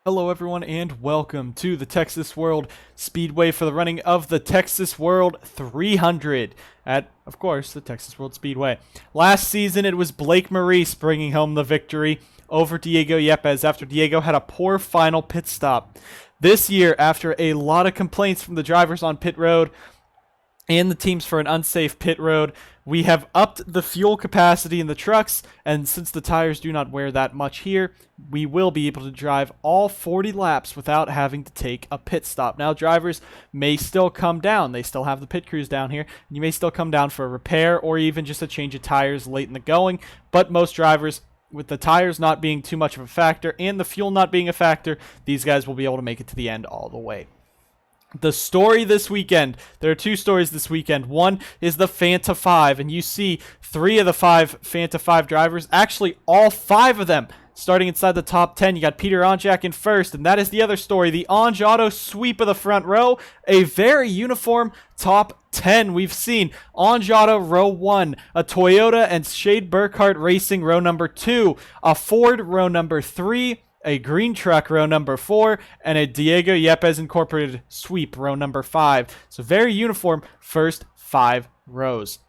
Hello everyone and welcome to the Texas World Speedway for the running of the Texas World 300 at, of course, the Texas World Speedway. Last season it was Blake Maurice bringing home the victory over Diego Yepes after Diego had a poor final pit stop. This year, after a lot of complaints from the drivers on pit road and the teams for an unsafe pit road, we have upped the fuel capacity in the trucks, and since the tires do not wear that much here, we will be able to drive all 40 laps without having to take a pit stop. Now, drivers may still come down. They still have the pit crews down here, and you may still come down for a repair or even just a change of tires late in the going, but most drivers, with the tires not being too much of a factor and the fuel not being a factor, these guys will be able to make it to the end all the way. The story this weekend, there are two stories this weekend. One is the Fanta 5, and you see 3 of the 5 Fanta 5 drivers, actually all 5 of them, starting inside the top 10. You got Peter Onjak in first, and that is the other story. The Onj Auto sweep of the front row, a very uniform top 10 we've seen. Onj Auto row 1, a Toyota and Shade Burkhart Racing row number 2, a Ford row number 3, a green truck row number 4, and a Diego Yepes Incorporated sweep row number 5. So very uniform first 5 rows.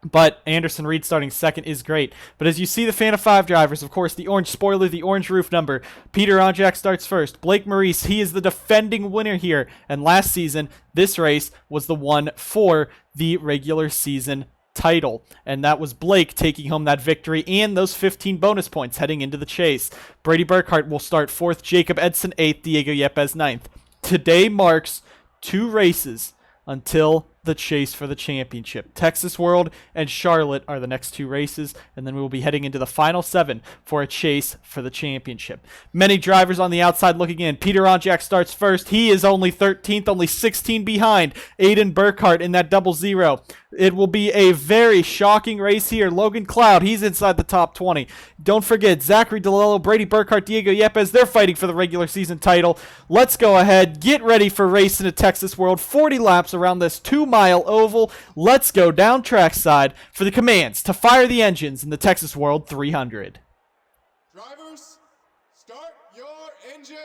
But Anderson Reed starting second is great. But as you see the Fanta 5 drivers, of course, the orange spoiler, the orange roof number. Peter Onjak starts first. Blake Maurice, he is the defending winner here. And last season, this race was the one for the regular season title, and that was Blake taking home that victory and those 15 bonus points heading into the chase. Brady Burkhart will start 4th, Jacob Edson 8th, Diego Yepes 9th. Today marks 2 races until the chase for the championship. Texas World and Charlotte are the next 2 races, and then we will be heading into the final 7 for a chase for the championship. Many drivers on the outside looking in. Peter Onjak starts first. He is only 13th, only 16 behind Aiden Burkhart in that 00. It will be a very shocking race here. Logan Cloud, he's inside the top 20. Don't forget, Zachary DeLello, Brady Burkhart, Diego Yepes, they're fighting for the regular season title. Let's go ahead, get ready for racing at Texas World. 40 laps around this 2-mile oval. Let's go down trackside for the commands to fire the engines in the Texas World 300. Drivers, start your engines!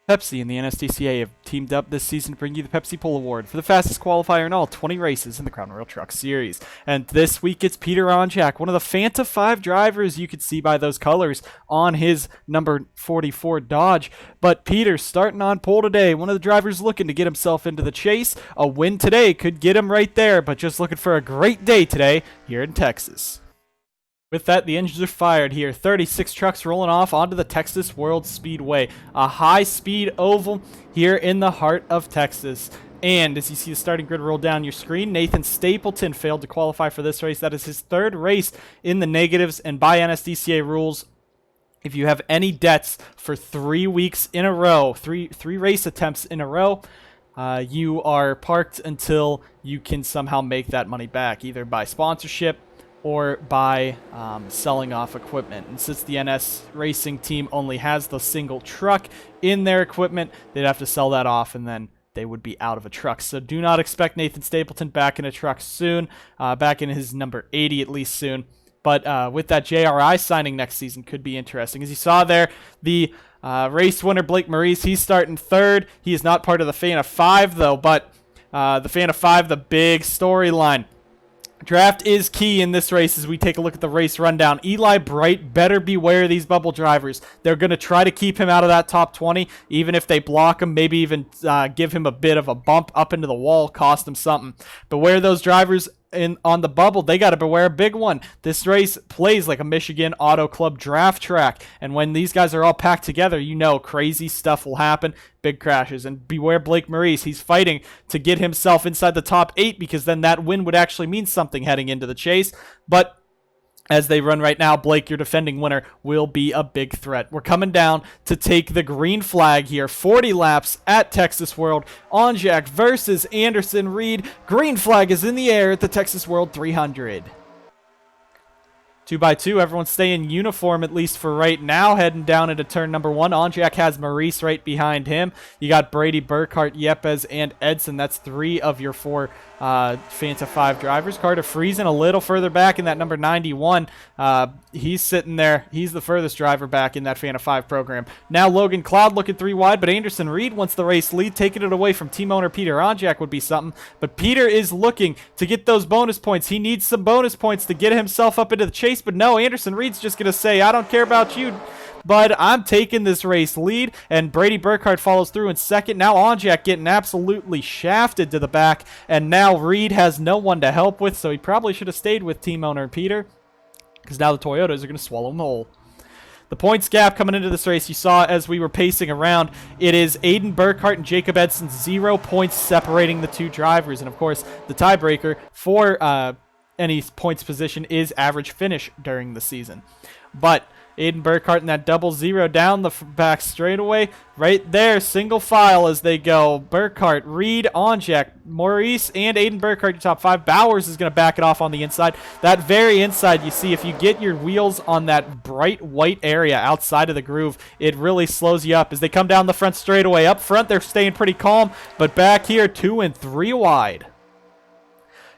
Pepsi and the NSDCA have teamed up this season to bring you the Pepsi Pull Award for the fastest qualifier in all 20 races in the Crown Royal Truck Series. And this week it's Peter Onjak, one of the Fanta 5 drivers. You could see by those colors on his number 44 Dodge. But Peter starting on pole today, one of the drivers looking to get himself into the chase. A win today could get him right there, but just looking for a great day today here in Texas. With that, the engines are fired here. 36 trucks rolling off onto the Texas World Speedway. A high-speed oval here in the heart of Texas. And as you see the starting grid roll down your screen, Nathan Stapleton failed to qualify for this race. That is his 3rd race in the negatives. And by NSDCA rules, if you have any debts for 3 weeks in a row, three race attempts in a row, you are parked until you can somehow make that money back, either by sponsorship or by selling off equipment. And since the NS Racing team only has the single truck in their equipment, they'd have to sell that off, and then they would be out of a truck. So do not expect Nathan Stapleton back in a truck soon, back in his number 80 at least soon. But with that JRI signing next season could be interesting. As you saw there, the race winner Blake Maurice, he's starting 3rd. He is not part of the Fanta 5 though, but the Fanta 5, the big storyline. Draft is key in this race as we take a look at the race rundown. Eli Bright, better beware of these bubble drivers. They're going to try to keep him out of that top 20, even if they block him, maybe even give him a bit of a bump up into the wall, cost him something. Beware those drivers on the bubble. They got to beware a big one. This race plays like a Michigan Auto Club draft track, and when these guys are all packed together, you know crazy stuff will happen, big crashes. And beware Blake Maurice. He's fighting to get himself inside the top 8 because then that win would actually mean something heading into the chase. But as they run right now, Blake, your defending winner, will be a big threat. We're coming down to take the green flag here. 40 laps at Texas World. Onjak versus Anderson Reed. Green flag is in the air at the Texas World 300. 2x2, everyone stay in uniform at least for right now, heading down into turn number 1. Onjak has Maurice right behind him. You got Brady, Burkhart, Yepes, and Edson. That's 3 of your 4 Fanta 5 drivers. Carter Friesen a little further back in that number 91. He's sitting there. He's the furthest driver back in that Fanta 5 program. Now Logan Cloud looking 3 wide, but Anderson Reed wants the race lead. Taking it away from team owner Peter Onjak would be something. But Peter is looking to get those bonus points. He needs some bonus points to get himself up into the chase. But no, Anderson Reed's just going to say, I don't care about you, but I'm taking this race lead, and Brady Burkhardt follows through in second. Now Onjak getting absolutely shafted to the back, and now Reed has no one to help with, so he probably should have stayed with team owner Peter, because now the Toyotas are going to swallow him whole. The points gap coming into this race, you saw as we were pacing around, it is Aiden Burkhardt and Jacob Edson, 0 points separating the two drivers, and of course, the tiebreaker for any points position is average finish during the season. But Aiden Burkhardt in that 0-0 down the back straightaway. Right there, single file as they go. Burkhardt, Reed, Onjak, Maurice, and Aiden Burkhardt, your top 5. Bowers is going to back it off on the inside. That very inside, you see, if you get your wheels on that bright white area outside of the groove, it really slows you up. As they come down the front straightaway. Up front, they're staying pretty calm, but back here, 2 and 3 wide.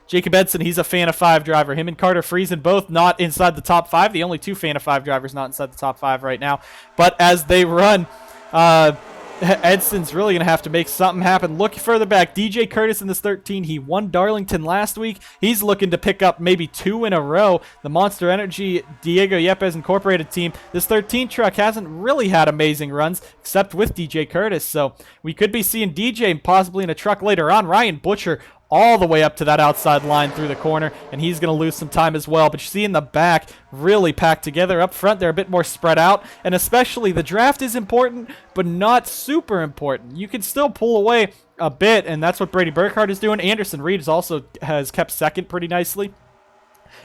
Jacob Edson, he's a Fanta 5 driver. Him and Carter Friesen both not inside the top 5. The only 2 Fanta 5 drivers not inside the top 5 right now. But as they run, Edson's really going to have to make something happen. Look further back. DJ Curtis in this 13. He won Darlington last week. He's looking to pick up maybe 2 in a row. The Monster Energy Diego Yepes Incorporated team. This 13 truck hasn't really had amazing runs, except with DJ Curtis. So we could be seeing DJ possibly in a truck later on. Ryan Butcher all the way up to that outside line through the corner, and he's going to lose some time as well. But you see in the back, really packed together. Up front, they're a bit more spread out, and especially the draft is important, but not super important. You can still pull away a bit, and that's what Brady Burkhardt is doing. Anderson Reed has kept second pretty nicely.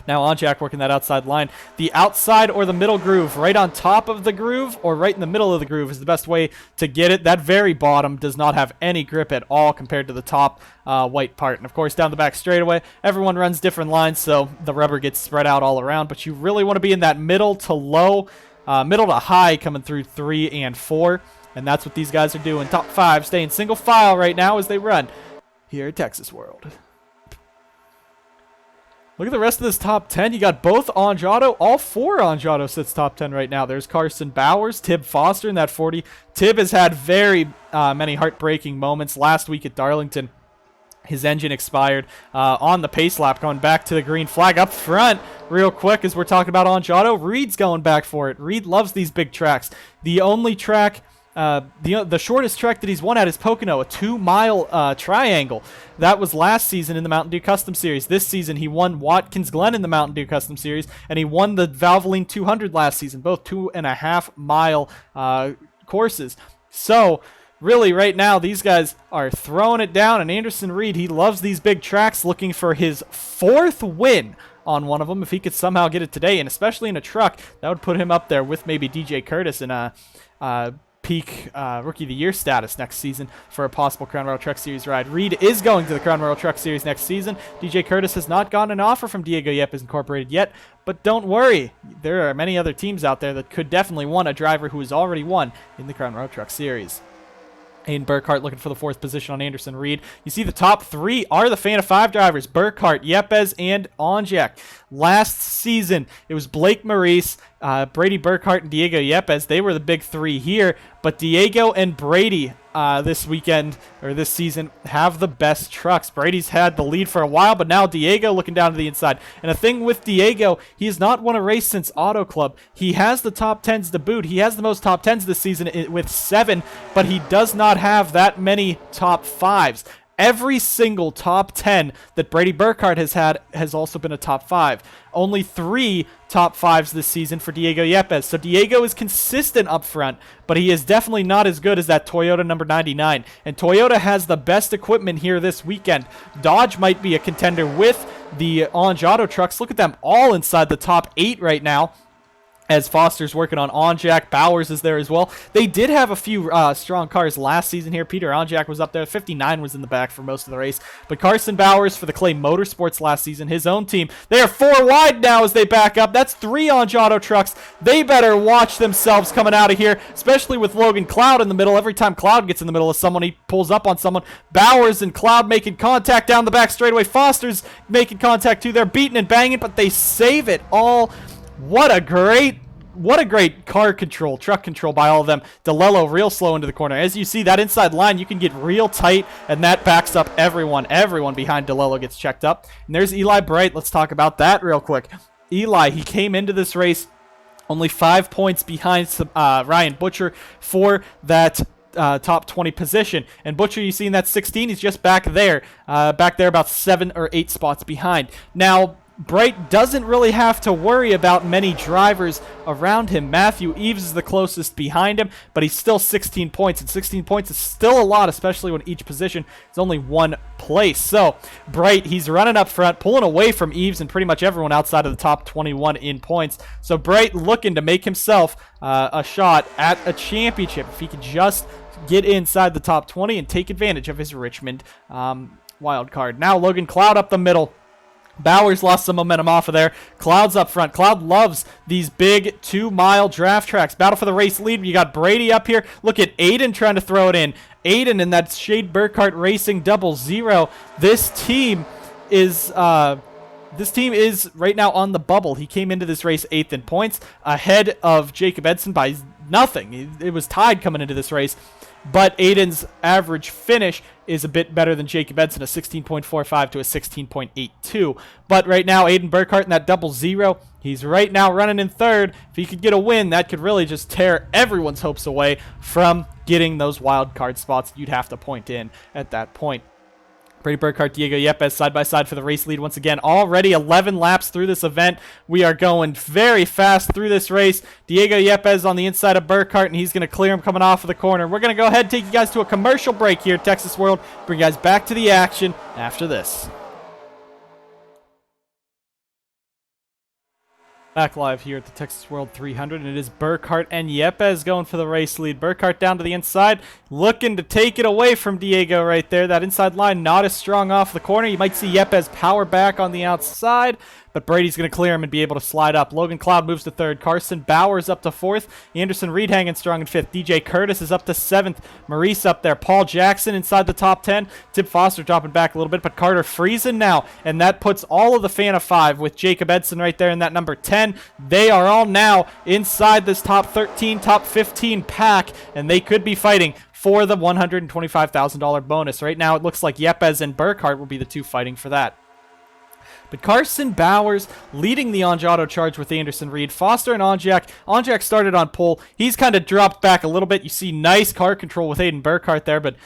Now Onjak working that outside line. The outside or the middle groove, right on top of the groove or right in the middle of the groove is the best way to get it. That very bottom does not have any grip at all compared to the top white part. And of course down the back straightaway, everyone runs different lines, so the rubber gets spread out all around. But you really want to be in that middle to low, middle to high coming through 3 and 4. And that's what these guys are doing. Top 5 staying single file right now as they run here at Texas World. Look at the rest of this top 10. You got both Anjado. All 4 Anjado sits top 10 right now. There's Carson Bowers, Tib Foster in that 40. Tib has had very many heartbreaking moments. Last week at Darlington, his engine expired on the pace lap, going back to the green flag. Up front, real quick, as we're talking about Anjado, Reed's going back for it. Reed loves these big tracks. The only track... the shortest track that he's won at is Pocono, a 2-mile triangle. That was last season in the Mountain Dew Custom Series. This season, he won Watkins Glen in the Mountain Dew Custom Series, and he won the Valvoline 200 last season, both 2.5-mile courses. So, really, right now, these guys are throwing it down, and Anderson Reed, he loves these big tracks, looking for his 4th win on one of them. If he could somehow get it today, and especially in a truck, that would put him up there with maybe DJ Curtis in a peak Rookie of the Year status next season for a possible Crown Royal Truck Series ride. Reed is going to the Crown Royal Truck Series next season. DJ Curtis has not gotten an offer from Diego Yepes Incorporated yet, but don't worry. There are many other teams out there that could definitely want a driver who has already won in the Crown Royal Truck Series. Aiden Burkhardt looking for the 4th position on Anderson Reed. You see the top 3 are the Fanta 5 drivers, Burkhardt, Yepes, and Onjak. Last season, it was Blake Maurice, Brady Burkhardt, and Diego Yepes. They were the big 3 here, but Diego and Brady this weekend, or this season, have the best trucks. Brady's had the lead for a while, but now Diego looking down to the inside. And the thing with Diego, he has not won a race since Auto Club. He has the top 10s to boot. He has the most top 10s this season with 7, but he does not have that many top 5s. Every single top 10 that Brady Burkhardt has had has also been a top 5. Only 3 top 5s this season for Diego Yepes. So Diego is consistent up front, but he is definitely not as good as that Toyota number 99. And Toyota has the best equipment here this weekend. Dodge might be a contender with the Anjado trucks. Look at them all inside the top 8 right now. as Foster's working on Onjak. Bowers is there as well. They did have a few strong cars last season here. Peter Onjak was up there. 59 was in the back for most of the race. But Carson Bowers for the Clay Motorsports last season, his own team, they are 4 wide now as they back up. That's 3 Onj Auto trucks. They better watch themselves coming out of here, especially with Logan Cloud in the middle. Every time Cloud gets in the middle of someone, he pulls up on someone. Bowers and Cloud making contact down the back straightaway. Foster's making contact too. They're beating and banging, but they save it all. What a great car control, truck control by all of them. DeLello real slow into the corner. As you see, that inside line, you can get real tight, and that backs up everyone. Everyone behind DeLello gets checked up. And there's Eli Bright. Let's talk about that real quick. Eli, he came into this race only 5 points behind Ryan Butcher for that top 20 position. And Butcher, you see in that 16, he's just back there about 7 or 8 spots behind. Now, Bright doesn't really have to worry about many drivers around him. Matthew Eves is the closest behind him, but he's still 16 points, and 16 points is still a lot, especially when each position is only 1 place. So, Bright, he's running up front, pulling away from Eves and pretty much everyone outside of the top 21 in points. So, Bright looking to make himself a shot at a championship. If he could just get inside the top 20 and take advantage of his Richmond wild card. Now, Logan Cloud up the middle. Bowers lost some momentum off of there. Cloud's up front. Cloud loves these big 2-mile draft tracks. Battle for the race lead. You got Brady up here. Look at Aiden trying to throw it in. Aiden in that Shade Burkhart Racing 00. This team is right now on the bubble. He came into this race 8th in points, ahead of Jacob Edson by nothing. It was tied coming into this race. But Aiden's average finish is a bit better than Jacob Edson, a 16.45 to a 16.82. But right now, Aiden Burkhart in that 00, he's right now running in 3rd. If he could get a win, that could really just tear everyone's hopes away from getting those wild card spots you'd have to point in at that point. Brady Burkhart, Diego Yepes side by side for the race lead once again. Already 11 laps through this event. We are going very fast through this race. Diego Yepes on the inside of Burkhart, and he's going to clear him coming off of the corner. We're going to go ahead and take you guys to a commercial break here at Texas World. Bring you guys back to the action after this. Back live here at the Texas World 300, and it is Burkhart and Yepes going for the race lead. Burkhart down to the inside, looking to take it away from Diego right there. That inside line not as strong off the corner. You might see Yepes power back on the outside, but Brady's going to clear him and be able to slide up. Logan Cloud moves to 3rd. Carson Bowers up to 4th. Anderson Reed hanging strong in 5th. DJ Curtis is up to 7th. Maurice up there. Paul Jackson inside the top 10. Tim Foster dropping back a little bit, but Carter Friesen now, and that puts all of the fan of 5 with Jacob Edson right there in that number 10. They are all now inside this top 13, top 15 pack, and they could be fighting for the $125,000 bonus. Right now, it looks like Yepes and Burkhart will be the 2 fighting for that. But Carson Bowers leading the Onj Auto charge with Anderson Reed. Foster and Onjak. Onjak started on pole. He's kind of dropped back a little bit. You see nice car control with Aiden Burkhart there, but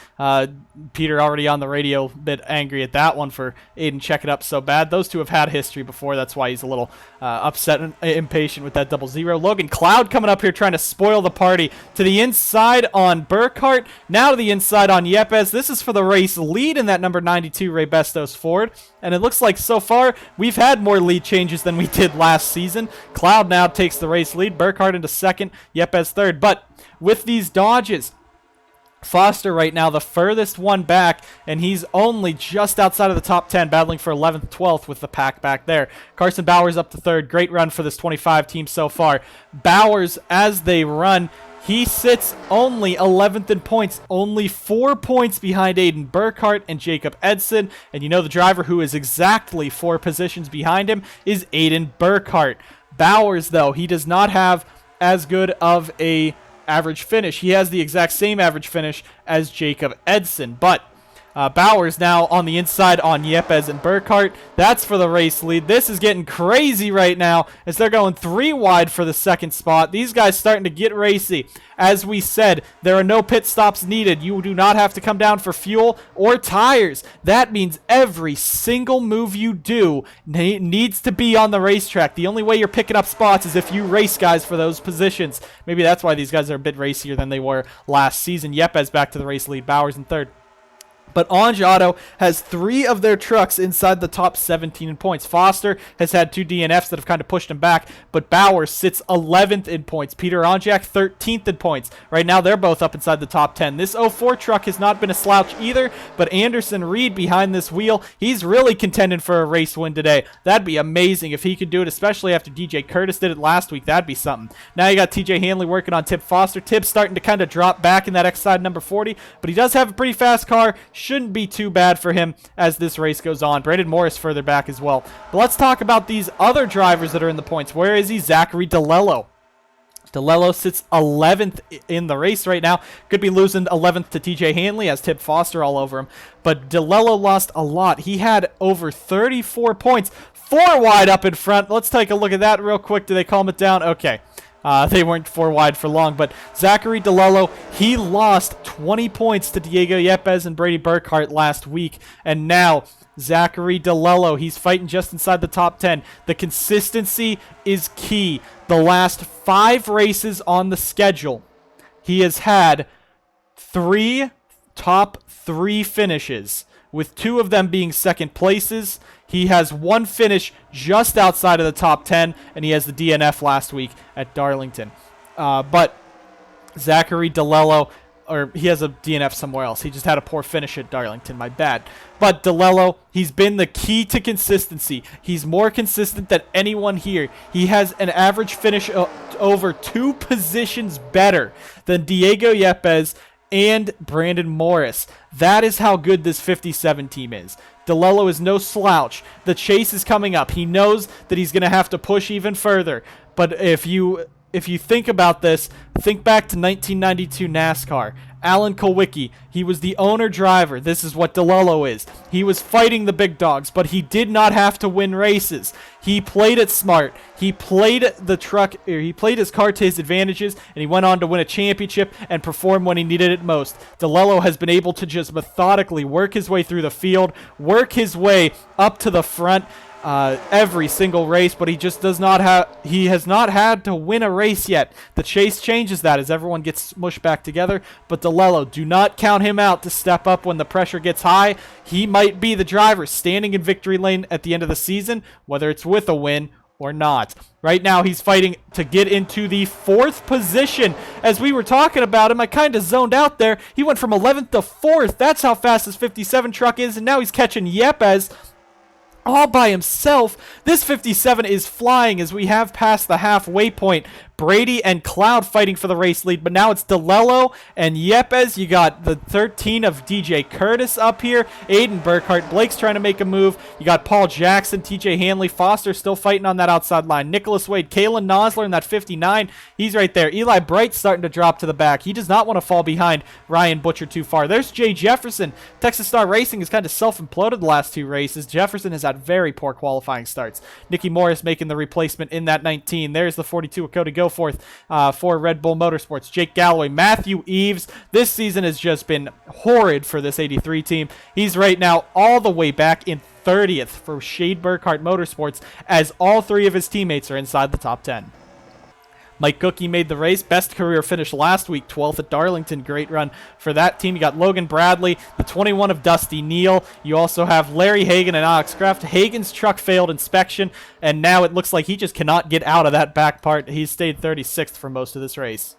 Peter already on the radio, a bit angry at that one for Aiden checking up so bad. Those two have had history before. That's why he's a little upset and impatient with that 00. Logan Cloud coming up here trying to spoil the party. To the inside on Burkhart. Now to the inside on Yepes. This is for the race lead in that number 92 Ray Bestos Ford. And it looks like so far we've had more lead changes than we did last season. Cloud now takes the race lead. Burkhart into 2nd. Yepes 3rd. But with these dodges, Foster right now the furthest one back, and he's only just outside of the top 10, battling for 11th, 12th with the pack back there. Carson Bowers up to 3rd. Great run for this 25 team so far. Bowers, as they run, he sits only 11th in points, only 4 points behind Aiden Burkhart and Jacob Edson. And you know the driver who is exactly 4 positions behind him is Aiden Burkhart. Bowers, though, he does not have as good of a average finish. He has the exact same average finish as Jacob Edson, but Bowers now on the inside on Yepes and Burkhart. That's for the race lead. This is getting crazy right now as they're going 3 wide for the 2nd spot. These guys starting to get racy. As we said, there are no pit stops needed. You do not have to come down for fuel or tires. That means every single move you do needs to be on the racetrack. The only way you're picking up spots is if you race guys for those positions. Maybe that's why these guys are a bit racier than they were last season. Yepes back to the race lead. Bowers in 3rd. But Ange Auto has 3 of their trucks inside the top 17 in points. Foster has had 2 DNFs that have kind of pushed him back, but Bowers sits 11th in points. Peter Onjak 13th in points. Right now, they're both up inside the top 10. This 04 truck has not been a slouch either, but Anderson Reed behind this wheel, he's really contending for a race win today. That'd be amazing if he could do it, especially after DJ Curtis did it last week. That'd be something. Now you got TJ Hanley working on Tip Foster. Tip's starting to kind of drop back in that X side number 40, but he does have a pretty fast car. Shouldn't be too bad for him as this race goes on. Brandon Morris further back as well. But let's talk about these other drivers that are in the points. Where is he? Zachary DeLello. DeLello sits 11th in the race right now. Could be losing 11th to TJ Hanley as Tip Foster all over him. But DeLello lost a lot. He had over 34 points. 4 wide up in front. Let's take a look at that real quick. Do they calm it down? Okay. They weren't 4 wide for long, but Zachary DeLello, he lost 20 points to Diego Yepes and Brady Burkhart last week, and now Zachary DeLello, he's fighting just inside the top 10. The consistency is key. The last 5 races on the schedule, he has had 3 top 3 finishes, with 2 of them being second places. He has 1 finish just outside of the top 10, and he has the DNF last week at Darlington. But Zachary DeLello, or he has a DNF somewhere else. He just had a poor finish at Darlington, my bad. But DeLello, he's been the key to consistency. He's more consistent than anyone here. He has an average finish over 2 positions better than Diego Yepes and Brandon Morris. That is how good this 57 team is. DeLello is no slouch. The chase is coming up. He knows that he's going to have to push even further. But if you think about this, think back to 1992 NASCAR. Alan Kulwicki, he was the owner driver. This is what DeLello is. He was fighting the big dogs, but he did not have to win races. He played it smart. He played the truck, or he played his car to his advantages, and he went on to win a championship and perform when he needed it most. DeLello has been able to just methodically work his way through the field, work his way up to the front, every single race, but he just has not had to win a race yet. The chase changes that as everyone gets smushed back together, but DeLello, do not count him out to step up when the pressure gets high. He might be the driver standing in victory lane at the end of the season, whether it's with a win or not. Right now, he's fighting to get into the 4th position. As we were talking about him, I kind of zoned out there. He went from 11th to 4th. That's how fast his 57 truck is, and now he's catching Yepes all by himself. This 57 is flying as we have passed the halfway point. Brady and Cloud fighting for the race lead, but now it's DeLello and Yepes. You got the 13 of DJ Curtis up here. Aiden Burkhart, Blake's trying to make a move. You got Paul Jackson, TJ Hanley, Foster still fighting on that outside line. Nicholas Wade, Kalen Nosler in that 59. He's right there. Eli Bright's starting to drop to the back. He does not want to fall behind Ryan Butcher too far. There's Jay Jefferson. Texas Star Racing has kind of self-imploded the last 2 races. Jefferson has had very poor qualifying starts. Nicky Morris making the replacement in that 19. There's the 42 of Cody Goforth for Red Bull Motorsports. Jake Galloway, Matthew Eves. This season has just been horrid for this 83 team. He's right now all the way back in 30th for Shade Burkhart Motorsports as all 3 of his teammates are inside the top 10. Mike Cookie made the race. Best career finish last week, 12th at Darlington. Great run for that team. You got Logan Bradley, the 21 of Dusty Neal. You also have Larry Hagan and Alex Kraft. Hagan's truck failed inspection, and now it looks like he just cannot get out of that back part. He's stayed 36th for most of this race.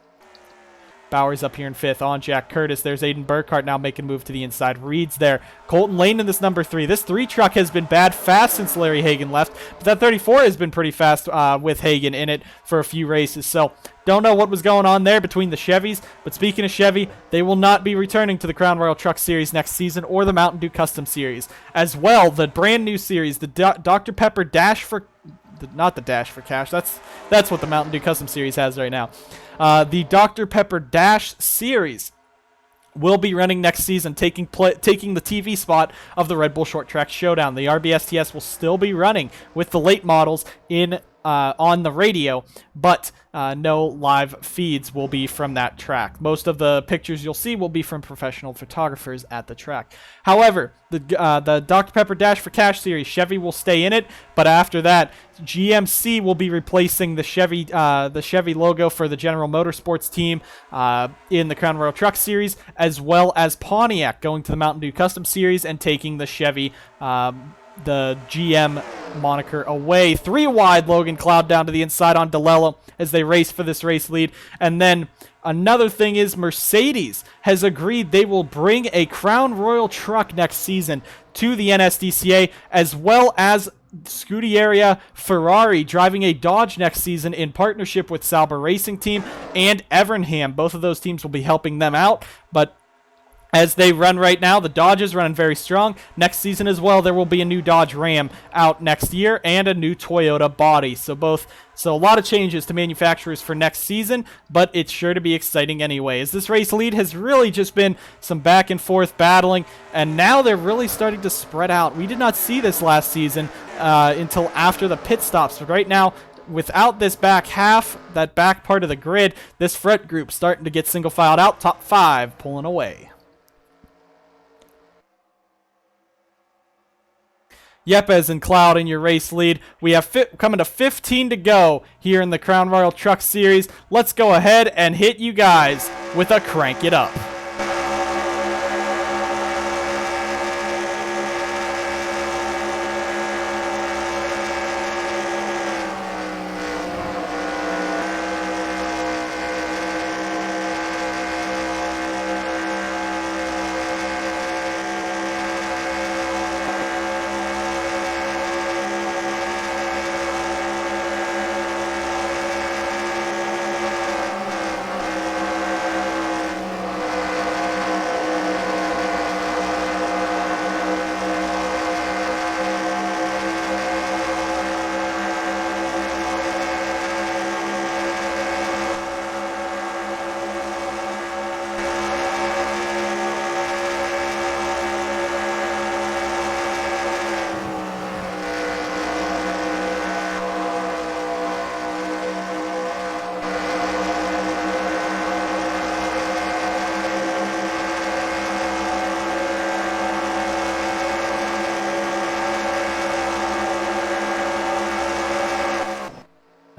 Bowers up here in 5th on Jack Curtis. There's Aiden Burkhart now making a move to the inside. Reed's there. Colton Lane in this number 3. This 3 truck has been bad fast since Larry Hagan left, but that 34 has been pretty fast with Hagan in it for a few races. So don't know what was going on there between the Chevys, but speaking of Chevy, they will not be returning to the Crown Royal Truck Series next season or the Mountain Dew Custom Series. As well, the brand new series, the Dr. Pepper Dash for... Not the Dash for Cash. That's what the Mountain Dew Custom Series has right now. The Dr. Pepper Dash Series will be running next season, taking the TV spot of the Red Bull Short Track Showdown. The RBSTS will still be running with the late models in on the radio, but no live feeds will be from that track. Most of the pictures you'll see will be from professional photographers at the track. However, the Dr. Pepper Dash for Cash series, Chevy will stay in it, but after that, GMC will be replacing the Chevy logo for the General Motorsports team in the Crown Royal Truck Series, as well as Pontiac going to the Mountain Dew Custom Series and taking the Chevy the GM moniker away. 3 wide, Logan Cloud down to the inside on DeLello as they race for this race lead. And then another thing is Mercedes has agreed they will bring a Crown Royal truck next season to the NSDCA, as well as Scuderia Ferrari driving a Dodge next season in partnership with Sauber Racing Team and Evernham. Both of those teams will be helping them out, but as they run right now, the Dodge is running very strong. Next season as well, there will be a new Dodge Ram out next year and a new Toyota body. So a lot of changes to manufacturers for next season, but it's sure to be exciting anyway. As this race lead has really just been some back and forth battling, and now they're really starting to spread out. We did not see this last season until after the pit stops, but right now, without this back half, that back part of the grid, this front group starting to get single filed out, top 5 pulling away. Yepes and Cloud in your race lead. We have coming to 15 to go here in the Crown Royal Truck Series. Let's go ahead and hit you guys with a Crank It Up.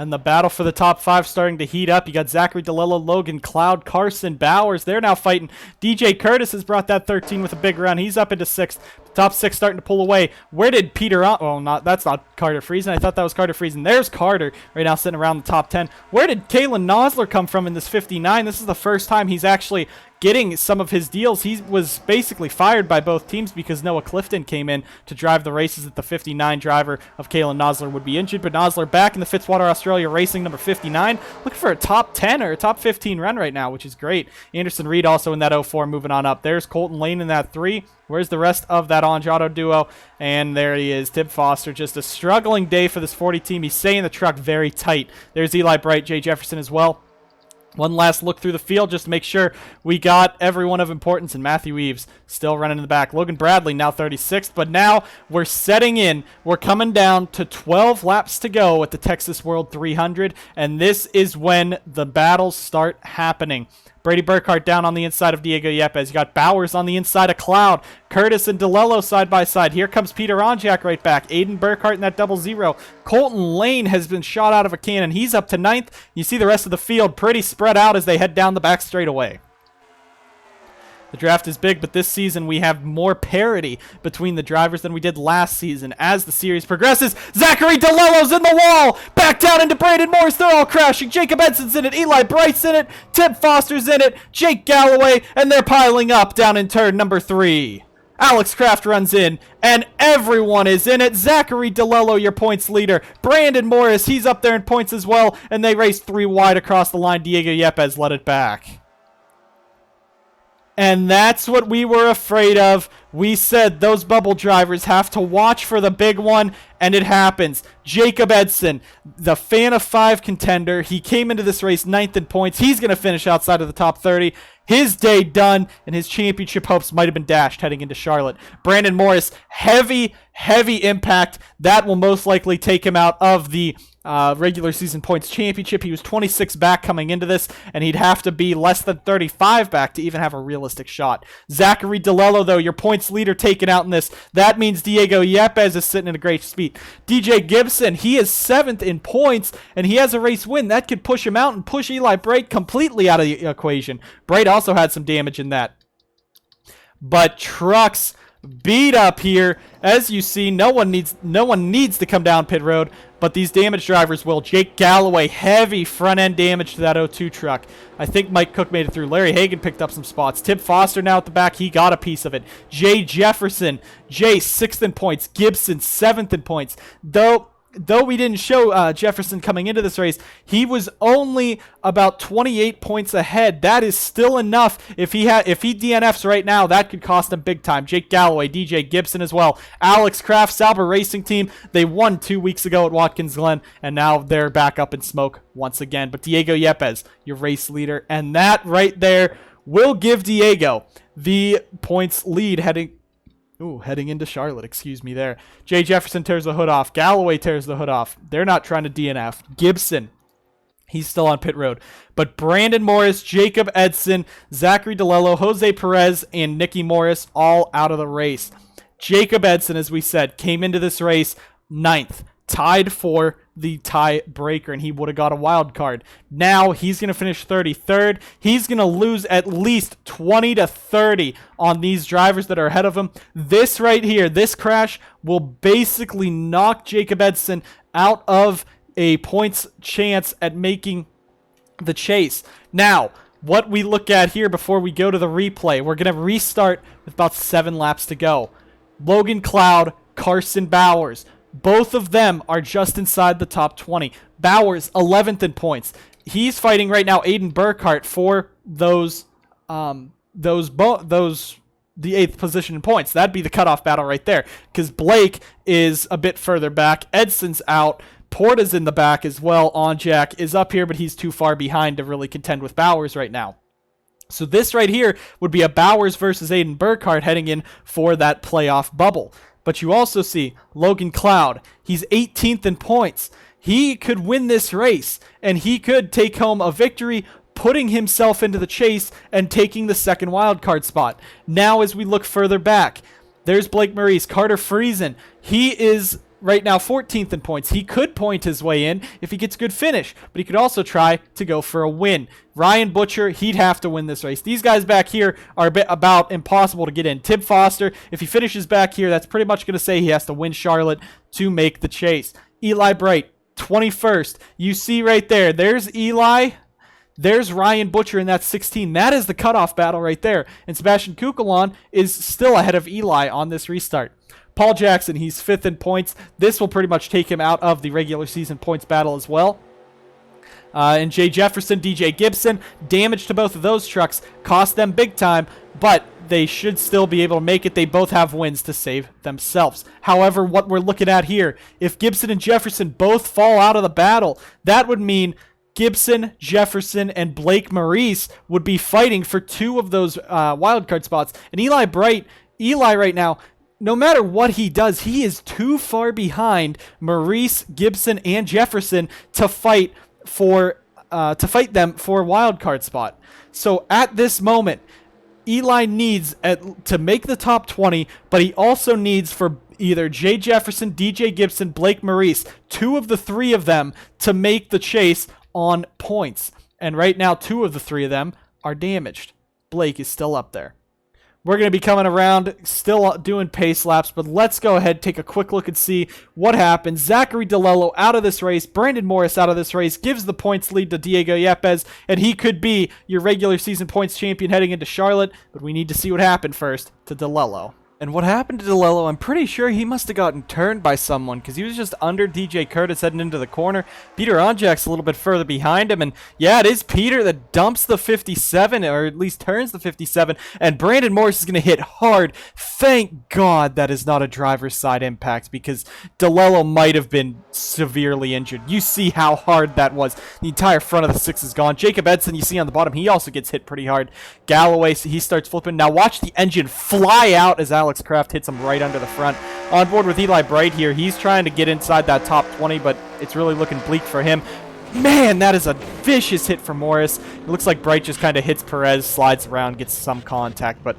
And the battle for the top 5 starting to heat up. You got Zachary DeLello, Logan Cloud, Carson Bowers. They're now fighting. DJ Curtis has brought that 13 with a big run. He's up into 6th. Top 6 starting to pull away. Where did Peter... that's not Carter Friesen. I thought that was Carter Friesen. There's Carter right now sitting around the top 10. Where did Kalen Nosler come from in this 59? This is the first time he's actually getting some of his deals. He was basically fired by both teams because Noah Clifton came in to drive the races that the 59 driver of Kalen Nosler would be injured. But Nosler back in the Fitzwater Australia Racing number 59, looking for a top 10 or a top 15 run right now, which is great. Anderson Reed also in that 04 moving on up. There's Colton Lane in that 3. Where's the rest of that Ange Auto duo? And there he is, Tim Foster. Just a struggling day for this 40 team. He's staying the truck very tight. There's Eli Bright, Jay Jefferson as well. One last look through the field just to make sure we got everyone of importance, and Matthew Eves still running in the back. Logan Bradley now 36th, but now we're setting in. We're coming down to 12 laps to go at the Texas World 300, and this is when the battles start happening. Brady Burkhart down on the inside of Diego Yepes. You got Bowers on the inside of Cloud. Curtis and DeLello side by side. Here comes Peter Onjak right back. Aiden Burkhart in that 00. Colton Lane has been shot out of a cannon. He's up to 9th. You see the rest of the field pretty spread out as they head down the back straightaway. The draft is big, but this season we have more parity between the drivers than we did last season. As the series progresses, Zachary DeLello's in the wall! Back down into Brandon Morris, they're all crashing. Jacob Edson's in it, Eli Bright's in it, Tim Foster's in it, Jake Galloway, and they're piling up down in turn number 3. Alex Kraft runs in, and everyone is in it. Zachary DeLello, your points leader. Brandon Morris, he's up there in points as well, and they race 3 wide across the line. Diego Yepes led it back. And that's what we were afraid of. We said those bubble drivers have to watch for the big one, and it happens. Jacob Edson, the fan of 5 contender. He came into this race 9th in points. He's going to finish outside of the top 30. His day done, and his championship hopes might have been dashed heading into Charlotte. Brandon Morris, heavy impact. That will most likely take him out of the regular season points championship. He was 26 back coming into this, and he'd have to be less than 35 back to even have a realistic shot. Zachary DeLello, though, your points leader, taken out in this. That means Diego Yepes is sitting in a great speed. DJ Gibson, he is 7th in points, and he has a race win. That could push him out and push Eli Bright completely out of the equation. Bright also had some damage in that. But trucks beat up here. As you see, no one needs to come down pit road, but these damage drivers will. Jake Galloway, heavy front end damage to that O2 truck. I think Mike Cook made it through. Larry Hagan picked up some spots. Tip Foster now at the back. He got a piece of it. Jay Jefferson, 6th in points. Gibson, 7th in points. Though we didn't show Jefferson coming into this race, he was only about 28 points ahead. That is still enough. If he DNFs right now, that could cost him big time. Jake Galloway, DJ Gibson as well. Alex Kraft, Sauber Racing Team. They won 2 weeks ago at Watkins Glen, and now they're back up in smoke once again. But Diego Yepes, your race leader, and that right there will give Diego the points lead heading into Charlotte, excuse me there. Jay Jefferson tears the hood off. Galloway tears the hood off. They're not trying to DNF. Gibson, he's still on pit road. But Brandon Morris, Jacob Edson, Zachary DeLello, Jose Perez, and Nicky Morris all out of the race. Jacob Edson, as we said, came into this race 9th, tied for the tiebreaker, and he would have got a wild card. Now he's going to finish 33rd. He's going to lose at least 20 to 30 on these drivers that are ahead of him. This right here, this crash will basically knock Jacob Edson out of a points chance at making the chase. Now, what we look at here before we go to the replay, we're going to restart with about 7 laps to go. Logan Cloud, Carson Bowers, both of them are just inside the top 20. Bowers, 11th in points. He's fighting right now Aiden Burkhart for the 8th position in points. That'd be the cutoff battle right there, because Blake is a bit further back. Edson's out. Porta's in the back as well. Onjak is up here, but he's too far behind to really contend with Bowers right now. So this right here would be a Bowers versus Aiden Burkhart heading in for that playoff bubble. But you also see Logan Cloud. He's 18th in points. He could win this race, and he could take home a victory, putting himself into the chase and taking the second wildcard spot. Now, as we look further back, there's Blake Maurice, Carter Friesen. He is right now 14th in points. He could point his way in if he gets a good finish, but he could also try to go for a win. Ryan Butcher, he'd have to win this race. These guys back here are a bit about impossible to get in. Tib Foster, if he finishes back here, that's pretty much going to say he has to win Charlotte to make the chase. Eli Bright, 21st. You see right there, there's Eli. There's Ryan Butcher in that 16. That is the cutoff battle right there. And Sebastian Kukulon is still ahead of Eli on this restart. Paul Jackson, he's 5th in points. This will pretty much take him out of the regular season points battle as well. And Jay Jefferson, DJ Gibson, damage to both of those trucks cost them big time, but they should still be able to make it. They both have wins to save themselves. However, what we're looking at here, if Gibson and Jefferson both fall out of the battle, that would mean Gibson, Jefferson, and Blake Maurice would be fighting for 2 of those wildcard spots. And Eli right now, no matter what he does, he is too far behind Maurice, Gibson, and Jefferson to fight them for a wild card spot. So at this moment, Eli needs to make the top 20, but he also needs for either Jay Jefferson, DJ Gibson, Blake Maurice, 2 of the 3 of them to make the chase on points. And right now, 2 of the 3 of them are damaged. Blake is still up there. We're going to be coming around, still doing pace laps, but let's go ahead, take a quick look and see what happens. Zachary DeLello out of this race, Brandon Morris out of this race, gives the points lead to Diego Yepes, and he could be your regular season points champion heading into Charlotte, but we need to see what happened first to DeLello. And what happened to DeLello, I'm pretty sure he must have gotten turned by someone because he was just under DJ Curtis heading into the corner. Peter Onjak's a little bit further behind him. And yeah, it is Peter that dumps the 57, or at least turns the 57. And Brandon Morris is going to hit hard. Thank God that is not a driver's side impact because DeLello might have been severely injured. You see how hard that was. The entire front of the 6 is gone. Jacob Edson, you see on the bottom, he also gets hit pretty hard. Galloway, he starts flipping. Now watch the engine fly out as Alex Kraft hits him right under the front. On board with Eli Bright here. He's trying to get inside that top 20, but it's really looking bleak for him. Man, that is a vicious hit for Morris. It looks like Bright just kind of hits Perez, slides around, gets some contact, but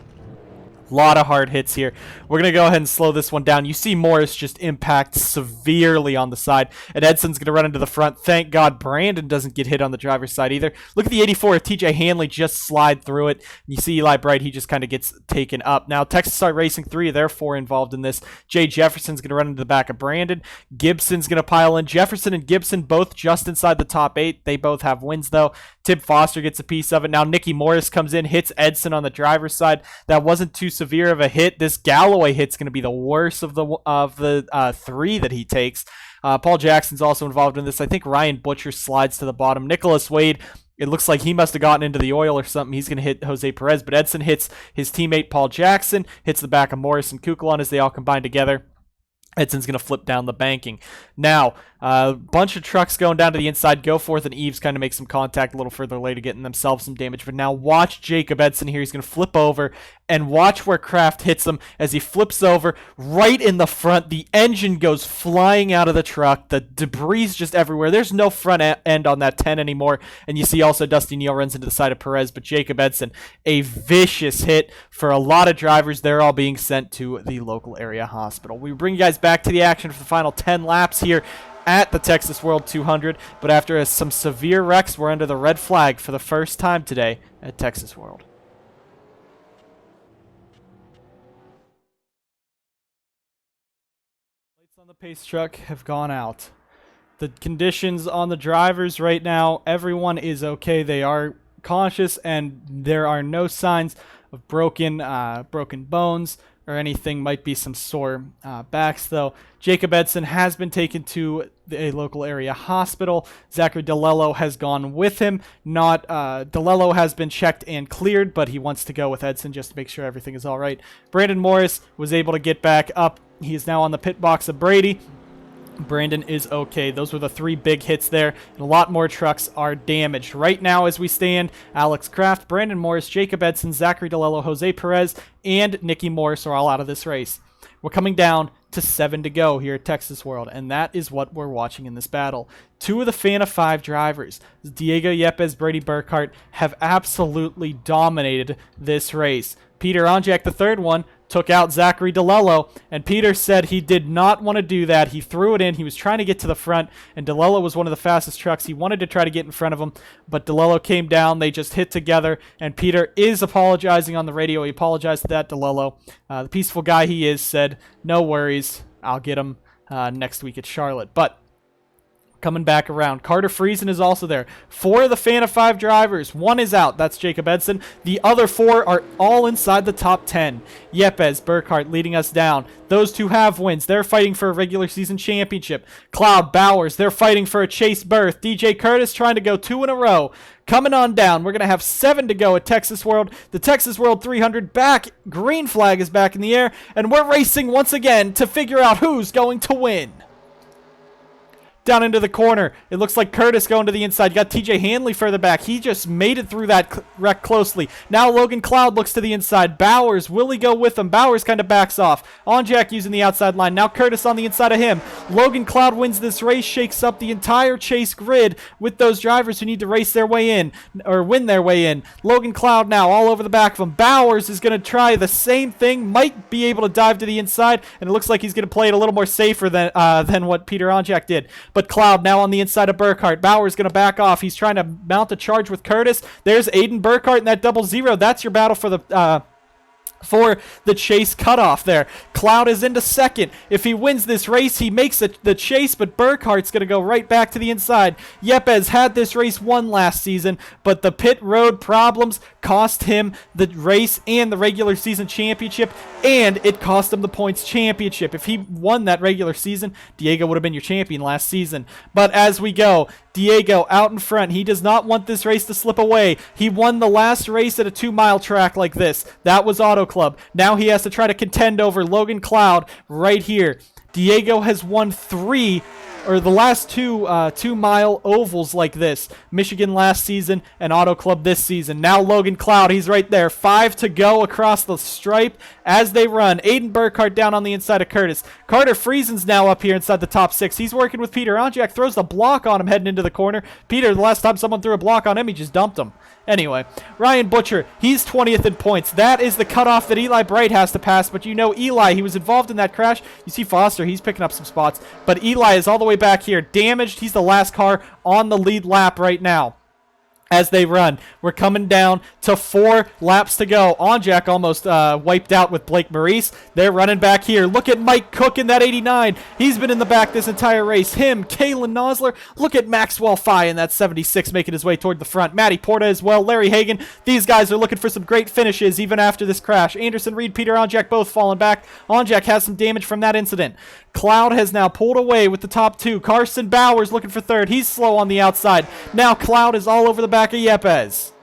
a lot of hard hits here. We're going to go ahead and slow this one down. You see Morris just impact severely on the side, and Edson's going to run into the front. Thank God Brandon doesn't get hit on the driver's side either. Look at the 84 of TJ Hanley just slide through it. You see Eli Bright, he just kind of gets taken up. Now, Texas Star Racing, 3 of their 4 involved in this. Jay Jefferson's going to run into the back of Brandon. Gibson's going to pile in. Jefferson and Gibson both just inside the top 8. They both have wins, though. Tim Foster gets a piece of it. Now, Nicky Morris comes in, hits Edson on the driver's side. That wasn't too severe of a hit. This Galloway hit's going to be the worst of the 3 that he takes. Paul Jackson's also involved in this. I think Ryan Butcher slides to the bottom. Nicholas Wade, it looks like he must have gotten into the oil or something. He's going to hit Jose Perez, but Edson hits his teammate Paul Jackson, hits the back of Morris and Kukulon as they all combine together. Edson's going to flip down the banking. Now, a bunch of trucks going down to the inside. Goforth and Eves kind of make some contact a little further later, getting themselves some damage. But now watch Jacob Edson here. He's going to flip over, and watch where Kraft hits him as he flips over right in the front. The engine goes flying out of the truck. The debris is just everywhere. There's no front end on that 10 anymore. And you see also Dusty Neal runs into the side of Perez, but Jacob Edson, a vicious hit for a lot of drivers. They're all being sent to the local area hospital. We bring you guys back to the action for the final 10 laps here at the Texas World 200, but after some severe wrecks, we're under the red flag for the first time today at Texas World. Lights on the pace truck have gone out. The conditions on the drivers right now, everyone is okay. They are conscious, and there are no signs of broken bones or anything. Might be some sore backs, though. Jacob Edson has been taken to a local area hospital. Zachary DeLello has gone with him. DeLello has been checked and cleared, but he wants to go with Edson just to make sure everything is all right. Brandon Morris was able to get back up. He is now on the pit box of Brady. Brandon is okay. Those were the 3 big hits there, and a lot more trucks are damaged. Right now, as we stand, Alex Kraft, Brandon Morris, Jacob Edson, Zachary DeLello, Jose Perez, and Nicky Morris are all out of this race. We're coming down to 7 to go here at Texas World, and that is what we're watching in this battle. 2 of the Fan of 5 drivers, Diego Yepes, Brady Burkhart, have absolutely dominated this race. Peter Onjak, the third one, took out Zachary DeLello, and Peter said he did not want to do that. He threw it in. He was trying to get to the front, and DeLello was one of the fastest trucks. He wanted to try to get in front of him, but DeLello came down. They just hit together, and Peter is apologizing on the radio. He apologized to that DeLello. The peaceful guy he is said, no worries, I'll get him next week at Charlotte. But coming back around, Carter Friesen is also there. 4 of the Fan of 5 drivers. 1 is out. That's Jacob Edson. The other 4 are all inside the top 10. Yepes, Burkhart leading us down. Those 2 have wins. They're fighting for a regular season championship. Cloud, Bowers, they're fighting for a chase berth. DJ Curtis trying to go 2 in a row. Coming on down, we're going to have 7 to go at Texas World. The Texas World 300 back. Green flag is back in the air, and we're racing once again to figure out who's going to win. Down into the corner. It looks like Curtis going to the inside. You got TJ Hanley further back. He just made it through that wreck closely. Now Logan Cloud looks to the inside. Bowers, will he go with him? Bowers kind of backs off. Onjak using the outside line. Now Curtis on the inside of him. Logan Cloud wins this race, shakes up the entire chase grid with those drivers who need to race their way in, or win their way in. Logan Cloud now all over the back of him. Bowers is going to try the same thing. Might be able to dive to the inside, and it looks like he's going to play it a little more safer than what Peter Onjak did. But Cloud now on the inside of Burkhart. Bauer's going to back off. He's trying to mount a charge with Curtis. There's Aiden Burkhart in that 00. That's your battle for the for the chase cutoff there. Cloud is into second. If he wins this race, he makes it the chase, but Burkhart's going to go right back to the inside. Yepes had this race won last season, but the pit road problems cost him the race and the regular season championship, and it cost him the points championship. If he won that regular season, Diego would have been your champion last season. But as we go, Diego out in front. He does not want this race to slip away. He won the last race at a 2-mile track like this. That was Auto Club. Now he has to try to contend over Logan Cloud right here. Diego has won the last two 2-mile ovals like this. Michigan last season and Auto Club this season. Now Logan Cloud, he's right there. 5 to go across the stripe as they run. Aiden Burkhart down on the inside of Curtis. Carter Friesen's now up here inside the top 6. He's working with Peter. Onjak throws the block on him heading into the corner. Peter, the last time someone threw a block on him, he just dumped him. Anyway, Ryan Butcher, he's 20th in points. That is the cutoff that Eli Bright has to pass, but you know Eli, he was involved in that crash. You see Foster, he's picking up some spots, but Eli is all the way back here, damaged. He's the last car on the lead lap right now. As they run, we're coming down to 4 laps to go. Onjak almost wiped out with Blake Maurice. They're running back here. Look at Mike Cook in that 89. He's been in the back this entire race. Him, Kalen Nosler. Look at Maxwell Fye in that 76 making his way toward the front. Matty Porta as well. Larry Hagan. These guys are looking for some great finishes even after this crash. Anderson Reed, Peter Onjak both falling back. Onjak has some damage from that incident. Cloud has now pulled away with the top 2. Carson Bowers looking for 3rd. He's slow on the outside. Now Cloud is all over the back of Yepes.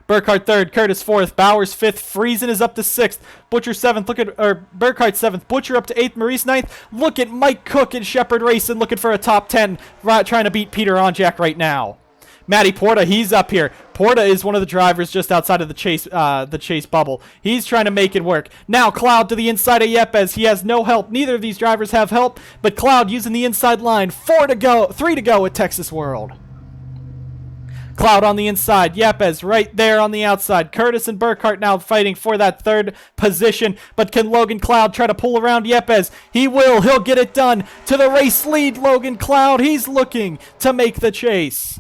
Burkhart 3rd, Curtis 4th, Bowers 5th, Friesen is up to 6th, Butcher 7th, Burkhart 7th, Butcher up to 8th, Maurice 9th. Look at Mike Cook and Shepard Racing looking for a top 10, trying to beat Peter Onjak right now. Matty Porta, he's up here. Porta is one of the drivers just outside of the chase bubble. He's trying to make it work. Now Cloud to the inside of Yepes. He has no help. Neither of these drivers have help, but Cloud using the inside line. 3 to go at Texas World. Cloud on the inside. Yepes right there on the outside. Curtis and Burkhart now fighting for that 3rd position. But can Logan Cloud try to pull around Yepes? He will. He'll get it done. To the race lead, Logan Cloud. He's looking to make the chase.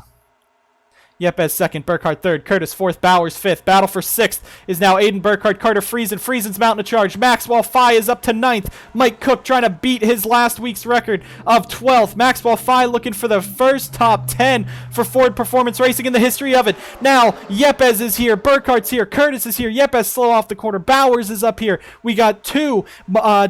Yepes 2nd, Burkhart 3rd, Curtis 4th, Bowers 5th. Battle for 6th is now Aiden Burkhart, Carter Friesen. Friesen's mounting a charge. Maxwell Fye is up to 9th. Mike Cook trying to beat his last week's record of 12th. Maxwell Fye looking for the first top 10 for Ford Performance Racing in the history of it. Now Yepes is here. Burkhart's here. Curtis is here. Yepes slow off the corner. Bowers is up here. We got 2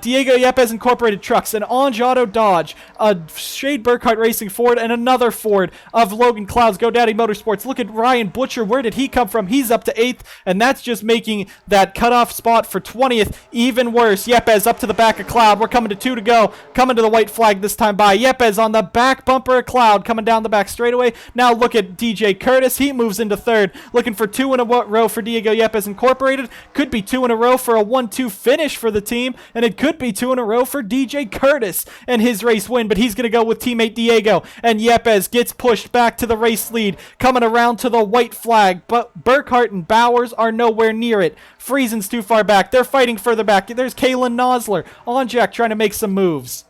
Diego Yepes Incorporated trucks, an Onge Auto Dodge, a Shade Burkhart Racing Ford, and another Ford of Logan Cloud's GoDaddy Motorsports. Look at Ryan Butcher. Where did he come from? He's up to 8th, and that's just making that cutoff spot for 20th even worse. Yepes up to the back of Cloud. We're coming to 2 to go. Coming to the white flag this time by. Yepes on the back bumper of Cloud, coming down the back straightaway. Now look at DJ Curtis. He moves into 3rd, looking for 2 in a row for Diego Yepes Incorporated. Could be 2 in a row for a 1-2 finish for the team, and it could be 2 in a row for DJ Curtis and his race win, but he's going to go with teammate Diego, and Yepes gets pushed back to the race lead, coming around to the white flag, but Burkhart and Bowers are nowhere near it. Friesen's too far back. They're fighting further back. There's Kalen Nosler. Onjak trying to make some moves.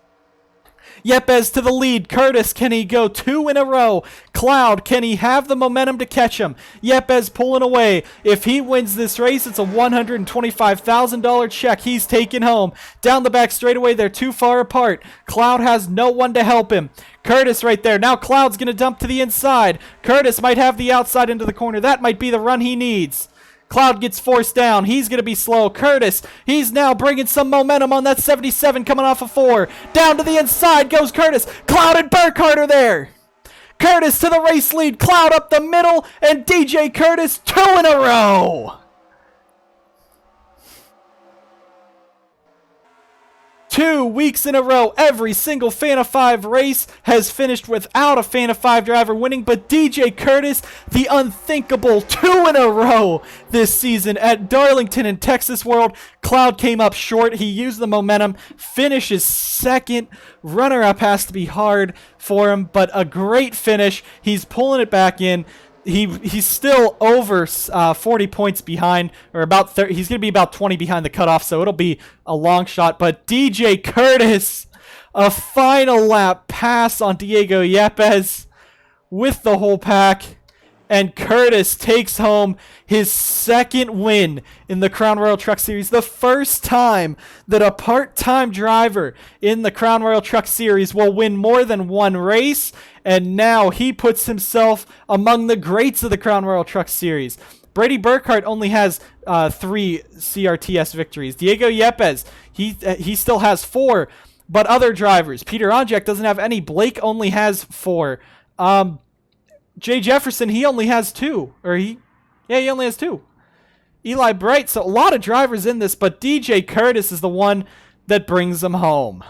Yepes to the lead. Curtis, can he go 2 in a row? Cloud, can he have the momentum to catch him? Yepes pulling away. If he wins this race, it's a $125,000 check he's taking home. Down the back straightaway, they're too far apart. Cloud has no one to help him. Curtis right there. Now Cloud's going to dump to the inside. Curtis might have the outside into the corner. That might be the run he needs. Cloud gets forced down. He's going to be slow. Curtis, he's now bringing some momentum on that 77 coming off of 4. Down to the inside goes Curtis. Cloud and Burkhart are there. Curtis to the race lead. Cloud up the middle. And DJ Curtis 2 in a row. 2 weeks in a row, every single Fan of 5 race has finished without a Fan of 5 driver winning, but DJ Curtis, the unthinkable 2 in a row this season at Darlington and Texas World. Cloud came up short. He used the momentum, finishes 2nd. Runner-up has to be hard for him, but a great finish. He's pulling it back in. He's still over 40 points behind, or about 30. He's going to be about 20 behind the cutoff, so it'll be a long shot. But DJ Curtis, a final lap pass on Diego Yepes with the whole pack. And Curtis takes home his second win in the Crown Royal Truck Series. The first time that a part-time driver in the Crown Royal Truck Series will win more than one race. And now he puts himself among the greats of the Crown Royal Truck Series. Brady Burkhart only has 3 CRTS victories. Diego Yepes, he still has 4. But other drivers, Peter Onjek doesn't have any. Blake only has 4. Jay Jefferson, he only has 2. He only has 2. Eli Bright, so a lot of drivers in this, but DJ Curtis is the one that brings them home.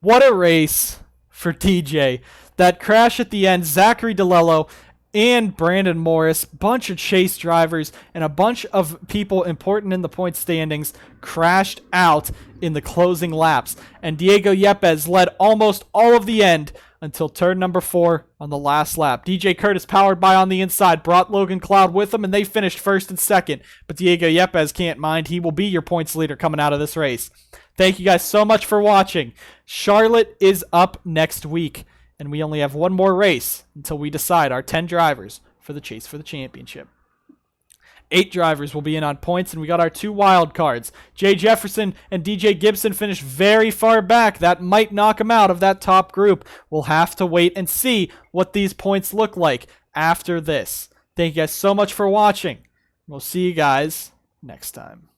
What a race for DJ. That crash at the end, Zachary DeLello and Brandon Morris, bunch of chase drivers and a bunch of people important in the point standings crashed out in the closing laps. And Diego Yepes led almost all of the end until turn number 4 on the last lap. DJ Curtis, powered by on the inside, brought Logan Cloud with him, and they finished first and second. But Diego Yepes can't mind. He will be your points leader coming out of this race. Thank you guys so much for watching. Charlotte is up next week, and we only have one more race until we decide our 10 drivers for the chase for the championship. 8 drivers will be in on points, and we got our 2 wild cards. Jay Jefferson and DJ Gibson finished very far back. That might knock them out of that top group. We'll have to wait and see what these points look like after this. Thank you guys so much for watching. We'll see you guys next time.